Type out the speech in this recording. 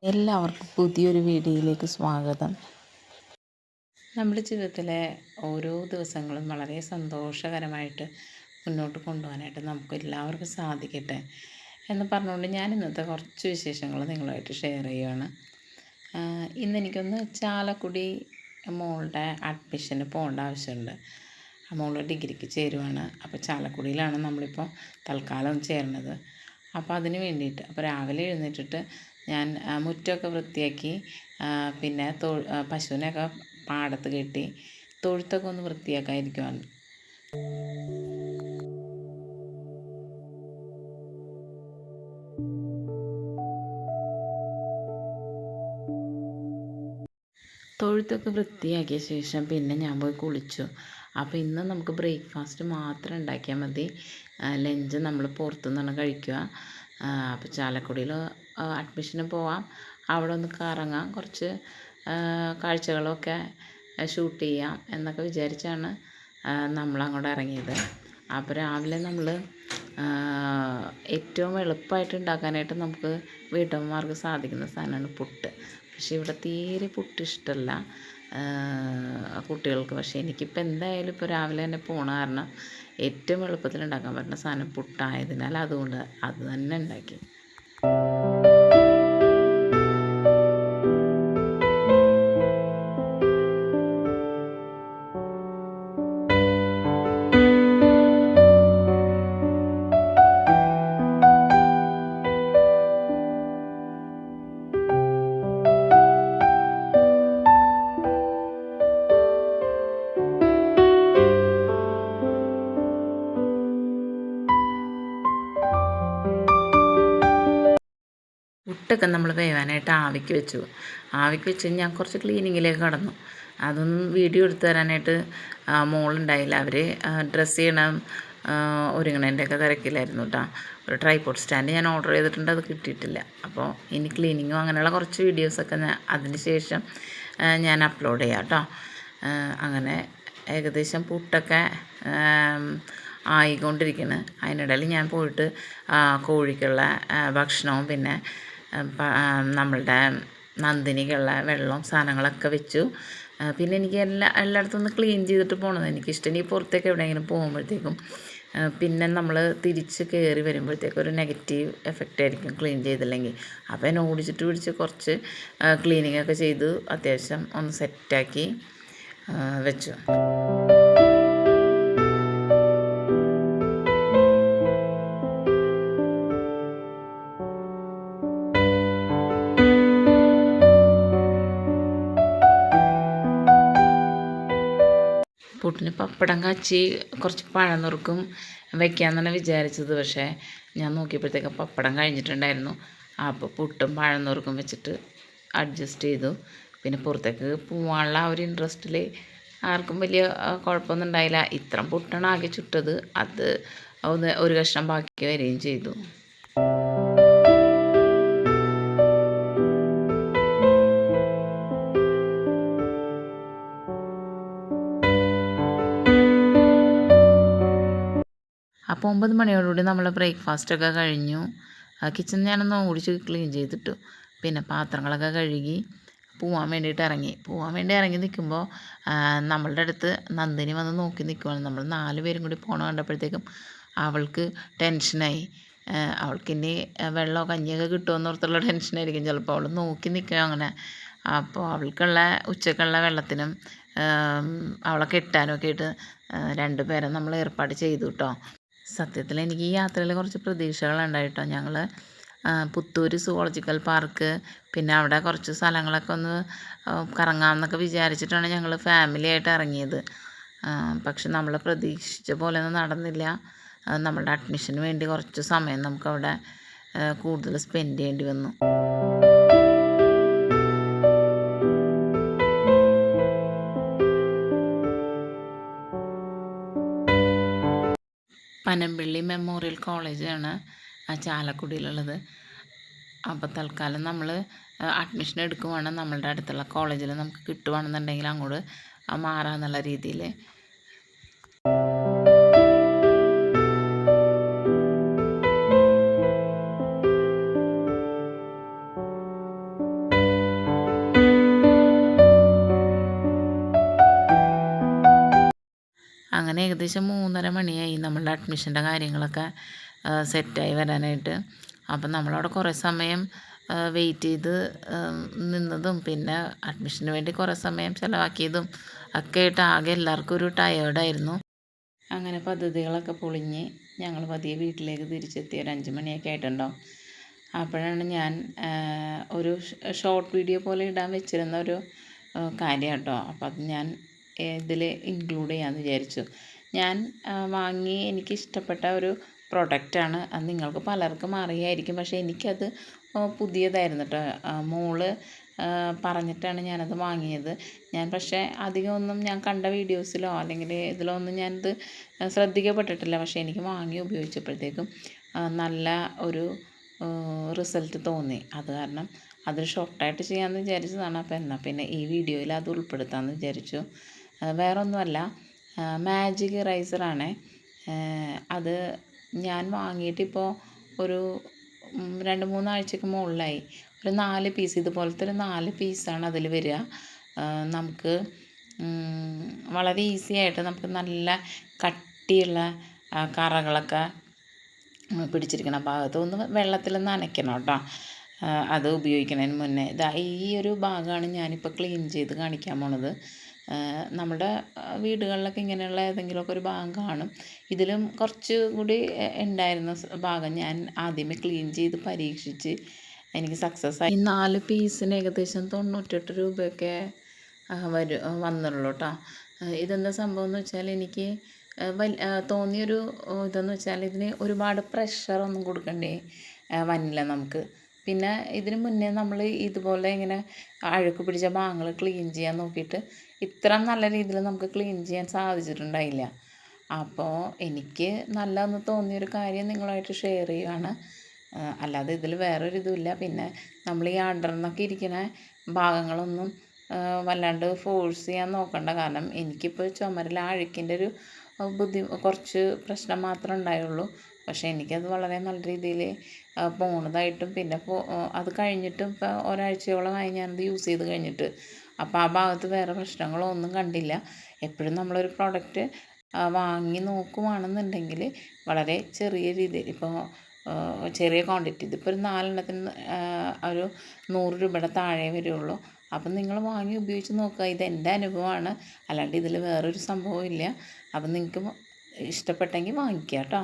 എല്ലാവർക്കും പുതിയൊരു വീഡിയോയിലേക്ക് സ്വാഗതം. നമ്മുടെ ജീവിതത്തിലെ ഓരോ ദിവസങ്ങളും വളരെ സന്തോഷകരമായിട്ട് മുന്നോട്ട് കൊണ്ടുപോകാനായിട്ട് നമുക്ക് എല്ലാവർക്കും സാധിക്കട്ടെ എന്ന് പറഞ്ഞുകൊണ്ട് ഞാൻ ഇന്നത്തെ കുറച്ച് വിശേഷങ്ങൾ നിങ്ങളുമായിട്ട് ഷെയർ ചെയ്യുകയാണ്. ഇന്നെനിക്കൊന്ന് ചാലക്കുടി മോളുടെ അഡ്മിഷന് പോകേണ്ട ആവശ്യമുണ്ട്. മോൾ ഡിഗ്രിക്ക് ചേരുവാണ്. അപ്പോൾ ചാലക്കുടിയിലാണ് നമ്മളിപ്പോൾ തൽക്കാലം ചേർന്നത്. അപ്പോൾ അതിന് വേണ്ടിയിട്ട് രാവിലെ എഴുന്നേറ്റിട്ട് ഞാൻ മുറ്റമൊക്കെ വൃത്തിയാക്കി, പിന്നെ പശുവിനെയൊക്കെ പാടത്ത് കെട്ടി തൊഴുത്തൊക്കെ ഒന്ന് വൃത്തിയാക്കാതിരിക്കുവാണ്. തൊഴുത്തൊക്കെ വൃത്തിയാക്കിയ ശേഷം പിന്നെ ഞാൻ പോയി കുളിച്ചു. അപ്പോൾ ഇന്ന് നമുക്ക് ബ്രേക്ക്ഫാസ്റ്റ് മാത്രം ഉണ്ടാക്കിയാൽ മതി. ലഞ്ച് നമ്മൾ പുറത്തുനിന്നാണ് കഴിക്കുക. അപ്പോൾ ചാലക്കുടിയിൽ അഡ്മിഷന് പോവാം, അവിടെ ഒന്ന് കറങ്ങാം, കുറച്ച് കാഴ്ചകളൊക്കെ ഷൂട്ട് ചെയ്യാം എന്നൊക്കെ വിചാരിച്ചാണ് നമ്മളങ്ങോട്ട് ഇറങ്ങിയത്. അപ്പോൾ രാവിലെ നമ്മൾ ഏറ്റവും എളുപ്പമായിട്ട് ഉണ്ടാക്കാനായിട്ട് നമുക്ക് വീട്ടമ്മമാർക്ക് സാധിക്കുന്ന സാധനമാണ് പുട്ട്. പക്ഷേ ഇവിടെ തീരെ പുട്ട് ഇഷ്ടമല്ല കുട്ടികൾക്ക്. പക്ഷേ എനിക്കിപ്പോൾ എന്തായാലും ഇപ്പോൾ രാവിലെ തന്നെ പോണ കാരണം ഏറ്റവും എളുപ്പത്തിൽ ഉണ്ടാക്കാൻ പറ്റുന്ന സാധനം പുട്ടായതിനാൽ അതുകൊണ്ട് അത് തന്നെ ഉണ്ടാക്കി. പുട്ടൊക്കെ നമ്മൾ വേവാനായിട്ട് ആവിക്ക് വെച്ചു. ആവിക്ക് വെച്ച് ഞാൻ കുറച്ച് ക്ലീനിങ്ങിലേക്ക് കടന്നു. അതൊന്നും വീഡിയോ എടുത്തു തരാനായിട്ട് മോളുണ്ടായില്ല. അവർ ഡ്രസ്സ് ചെയ്യണം ഒരുങ്ങണേൻ്റെയൊക്കെ തിരക്കിലായിരുന്നു കേട്ടോ. ഒരു ട്രൈപോഡ് സ്റ്റാൻഡ് ഞാൻ ഓർഡർ ചെയ്തിട്ടുണ്ട്, അത് കിട്ടിയിട്ടില്ല. അപ്പോൾ ഇനി ക്ലീനിങ്ങും അങ്ങനെയുള്ള കുറച്ച് വീഡിയോസൊക്കെ അതിന് ശേഷം ഞാൻ അപ്ലോഡ് ചെയ്യാം കേട്ടോ. അങ്ങനെ ഏകദേശം പുട്ടൊക്കെ ആയിക്കൊണ്ടിരിക്കുന്നു. അതിനിടയിൽ ഞാൻ പോയിട്ട് കോഴിക്കുള്ള ഭക്ഷണവും പിന്നെ നമ്മളുടെ നന്ദിനിക്കുള്ള വെള്ളവും സാധനങ്ങളൊക്കെ വെച്ചു. പിന്നെ എനിക്ക് എല്ലായിടത്തും ഒന്ന് ക്ലീൻ ചെയ്തിട്ട് പോകണമെന്ന് എനിക്കിഷ്ടം. ഇനി പുറത്തേക്ക് എവിടെയെങ്കിലും പോകുമ്പോഴത്തേക്കും പിന്നെ നമ്മൾ തിരിച്ച് കയറി വരുമ്പോഴത്തേക്കും ഒരു നെഗറ്റീവ് എഫക്റ്റ് ആയിരിക്കും ക്ലീൻ ചെയ്തില്ലെങ്കിൽ. അപ്പോൾ എന്നെ ഓടിച്ചിട്ട് പിടിച്ച് കുറച്ച് ക്ലീനിങ്ങൊക്കെ ചെയ്തു അത്യാവശ്യം ഒന്ന് സെറ്റാക്കി വെച്ചു. പുട്ടിന് പപ്പടം കാച്ചി കുറച്ച് പഴം നുറുക്കും വയ്ക്കാമെന്നാണ് വിചാരിച്ചത്. പക്ഷേ ഞാൻ നോക്കിയപ്പോഴത്തേക്ക് പപ്പടം കഴിഞ്ഞിട്ടുണ്ടായിരുന്നു. അപ്പോൾ പുട്ടും പഴം നുറുക്കും വെച്ചിട്ട് അഡ്ജസ്റ്റ് ചെയ്തു. പിന്നെ പുറത്തേക്ക് പോകാനുള്ള ഒരു ഇൻട്രസ്റ്റിൽ ആർക്കും വലിയ കുഴപ്പമൊന്നും ഉണ്ടായില്ല. ഇത്രയും പുട്ടാണ് ആകെ ചുട്ടത്. അത് ഒരു കഷ്ണം ബാക്കി വരികയും ചെയ്തു. അപ്പോൾ 9 മണിയോടുകൂടി നമ്മൾ ബ്രേക്ക്ഫാസ്റ്റൊക്കെ കഴിഞ്ഞു. കിച്ചൺ ഞാനൊന്ന് ഓടിച്ച് ക്ലീൻ ചെയ്തിട്ടു. പിന്നെ പാത്രങ്ങളൊക്കെ കഴുകി പോകാൻ വേണ്ടി ഇറങ്ങി നിൽക്കുമ്പോൾ നമ്മളുടെ അടുത്ത് നന്ദിനി വന്ന് നോക്കി നിൽക്കുവാണ്. നമ്മൾ 4 പേരും കൂടി പോകണ കണ്ടപ്പോഴത്തേക്കും അവൾക്ക് ടെൻഷനായി. അവൾക്കിനി വെള്ളമോ കഞ്ഞിയൊക്കെ കിട്ടുമെന്നോർത്തുള്ള ടെൻഷനായിരിക്കും ചിലപ്പോൾ. അവൾ നോക്കി നിൽക്കുക അങ്ങനെ. അപ്പോൾ അവൾക്കുള്ള ഉച്ചക്കുള്ള വെള്ളത്തിനും അവളെ കെട്ടാനൊക്കെ ആയിട്ട് 2 പേരെ നമ്മൾ ഏർപ്പാട് ചെയ്തു കേട്ടോ. സത്യത്തിൽ എനിക്ക് ഈ യാത്രയിൽ കുറച്ച് പ്രതീക്ഷകളുണ്ടായിട്ടോ. ഞങ്ങൾ പുത്തൂർ സുവോളജിക്കൽ പാർക്ക് പിന്നെ അവിടെ കുറച്ച് സ്ഥലങ്ങളൊക്കെ ഒന്ന് കറങ്ങാമെന്നൊക്കെ വിചാരിച്ചിട്ടാണ് ഞങ്ങൾ ഫാമിലിയായിട്ട് ഇറങ്ങിയത്. പക്ഷെ നമ്മൾ പ്രതീക്ഷിച്ച പോലെ ഒന്നും നടന്നില്ല. നമ്മളുടെ അഡ്മിഷന് വേണ്ടി കുറച്ച് സമയം നമുക്കവിടെ കൂടുതൽ സ്പെൻഡ് ചെയ്യേണ്ടി വന്നു. പനമ്പിള്ളി മെമ്മോറിയൽ കോളേജാണ് ചാലക്കുടിയിലുള്ളത്. അപ്പോൾ തൽക്കാലം നമ്മൾ അഡ്മിഷൻ എടുക്കുവാണ്. നമ്മളുടെ അടുത്തുള്ള കോളേജിൽ നമുക്ക് കിട്ടുവാണെന്നുണ്ടെങ്കിൽ അങ്ങോട്ട് മാറാമെന്നുള്ള രീതിയിൽ. അങ്ങനെ ഏകദേശം 3:30 മണിയായി നമ്മളുടെ അഡ്മിഷൻ്റെ കാര്യങ്ങളൊക്കെ സെറ്റായി വരാനായിട്ട്. അപ്പം നമ്മളവിടെ കുറേ സമയം വെയിറ്റ് ചെയ്ത് നിന്നതും പിന്നെ അഡ്മിഷന് വേണ്ടി കുറേ സമയം ചിലവാക്കിയതും ഒക്കെ ആയിട്ട് ആകെ എല്ലാവർക്കും ഒരു ടയേർഡായിരുന്നു. അങ്ങനെ പദ്ധതികളൊക്കെ പൊളിഞ്ഞ് ഞങ്ങൾ പതിയെ വീട്ടിലേക്ക് തിരിച്ചെത്തി. ഒരു 5 മണിയൊക്കെ ആയിട്ടുണ്ടാവും. അപ്പോഴാണ് ഞാൻ ഒരു ഷോർട്ട് വീഡിയോ പോലെ ഇടാൻ വെച്ചിരുന്ന ഒരു കാര്യം കേട്ടോ. അപ്പം അത് ഞാൻ ഇതിൽ ഇൻക്ലൂഡ് ചെയ്യാമെന്ന് വിചാരിച്ചു. ഞാൻ വാങ്ങി എനിക്കിഷ്ടപ്പെട്ട ഒരു പ്രൊഡക്റ്റാണ്. അത് നിങ്ങൾക്ക് പലർക്കും അറിയായിരിക്കും. പക്ഷേ എനിക്കത് പുതിയതായിരുന്നു കേട്ടോ. മോള് പറഞ്ഞിട്ടാണ് ഞാനത് വാങ്ങിയത്. ഞാൻ പക്ഷേ അധികമൊന്നും ഞാൻ കണ്ട വീഡിയോസിലോ അല്ലെങ്കിൽ ഇതിലോ ഒന്നും ഞാനിത് ശ്രദ്ധിക്കപ്പെട്ടിട്ടില്ല. പക്ഷേ എനിക്ക് വാങ്ങി ഉപയോഗിച്ചപ്പോഴത്തേക്കും നല്ല ഒരു റിസൾട്ട് തോന്നി. അത് കാരണം അതൊരു ഷോർട്ടായിട്ട് ചെയ്യാമെന്ന് വിചാരിച്ചതാണ്. അപ്പോൾ എന്നാൽ പിന്നെ ഈ വീഡിയോയിൽ അത് ഉൾപ്പെടുത്താമെന്ന് വിചാരിച്ചു. വേറെ ഒന്നുമല്ല, മാജിക് ഇറൈസറാണ്. അത് ഞാൻ വാങ്ങിയിട്ടിപ്പോൾ ഒരു 2-3 ആഴ്ചയ്ക്ക് മുകളിലായി. ഒരു 4 പീസ് ഇതുപോലത്തെ ഒരു 4 പീസാണ് അതിൽ വരിക. നമുക്ക് വളരെ ഈസി ആയിട്ട് നമുക്ക് നല്ല കട്ടിയുള്ള കറകളൊക്കെ പിടിച്ചിരിക്കുന്ന ഭാഗത്ത് ഒന്ന് വെള്ളത്തിൽ നനയ്ക്കണം കേട്ടോ. അത് ഉപയോഗിക്കുന്നതിന് മുന്നേ ഈ ഒരു ഭാഗമാണ് ഞാനിപ്പോൾ ക്ലീൻ ചെയ്ത് കാണിക്കാൻ പോണത്. നമ്മുടെ വീടുകളിലൊക്കെ ഇങ്ങനെയുള്ള ഏതെങ്കിലുമൊക്കെ ഒരു ഭാഗം കാണും. ഇതിലും കുറച്ച് കൂടി ഉണ്ടായിരുന്ന ഭാഗം ഞാൻ ആദ്യമേ ക്ലീൻ ചെയ്ത് പരീക്ഷിച്ച് എനിക്ക് സക്സസ് ആയി. ഈ 4 പീസിന് ഏകദേശം 98 രൂപയൊക്കെ വന്നുള്ളൂ കേട്ടോ. ഇതെന്താ സംഭവം എന്ന് വെച്ചാൽ എനിക്ക് തോന്നിയൊരു ഇതെന്ന് വെച്ചാൽ ഇതിന് ഒരുപാട് പ്രഷറൊന്നും കൊടുക്കണ്ടേ വന്നില്ല നമുക്ക്. പിന്നെ ഇതിന് മുന്നേ നമ്മൾ ഇതുപോലെ ഇങ്ങനെ അഴുക്ക് പിടിച്ച ഭാഗങ്ങൾ ക്ലീൻ ചെയ്യാൻ നോക്കിയിട്ട് ഇത്ര നല്ല രീതിയിൽ നമുക്ക് ക്ലീൻ ചെയ്യാൻ സാധിച്ചിട്ടുണ്ടായില്ല. അപ്പോൾ എനിക്ക് നല്ലതെന്ന് തോന്നിയൊരു കാര്യം നിങ്ങളുമായിട്ട് ഷെയർ ചെയ്യുകയാണ്. അല്ലാതെ ഇതിൽ വേറൊരു ഇതുമില്ല. പിന്നെ നമ്മൾ ഈ അടർന്നൊക്കെ ഇരിക്കുന്ന ഭാഗങ്ങളൊന്നും വല്ലാണ്ട് ഫോഴ്സ് ചെയ്യാൻ നോക്കണ്ട. കാരണം എനിക്കിപ്പോൾ ചുമരിൽ അഴുക്കിൻ്റെ ഒരു കുറച്ച് പ്രശ്നം മാത്രമേ ഉണ്ടായുള്ളൂ. പക്ഷേ എനിക്കത് വളരെ നല്ല രീതിയിൽ പോണതായിട്ടും പിന്നെ അത് കഴിഞ്ഞിട്ടും ഇപ്പോൾ ഒരാഴ്ചയോളമായി ഞാനത് യൂസ് ചെയ്ത് കഴിഞ്ഞിട്ട്. അപ്പോൾ ആ ഭാഗത്ത് വേറെ പ്രശ്നങ്ങളോ ഒന്നും കണ്ടില്ല. എപ്പോഴും നമ്മളൊരു പ്രോഡക്റ്റ് വാങ്ങി നോക്കുവാണെന്നുണ്ടെങ്കിൽ വളരെ ചെറിയ രീതിയിൽ, ഇപ്പോൾ ചെറിയ ക്വാണ്ടിറ്റി, ഇതിപ്പോൾ ഒരു 4 എണ്ണത്തിന് ഒരു 100 രൂപയുടെ താഴെ വരുള്ളൂ. അപ്പം നിങ്ങൾ വാങ്ങി ഉപയോഗിച്ച് നോക്കുക. ഇതെൻ്റെ അനുഭവമാണ്, അല്ലാണ്ട് ഇതിൽ വേറൊരു സംഭവം ഇല്ല. അപ്പം നിങ്ങൾക്ക് ഇഷ്ടപ്പെട്ടെങ്കിൽ വാങ്ങിക്കുക കേട്ടോ.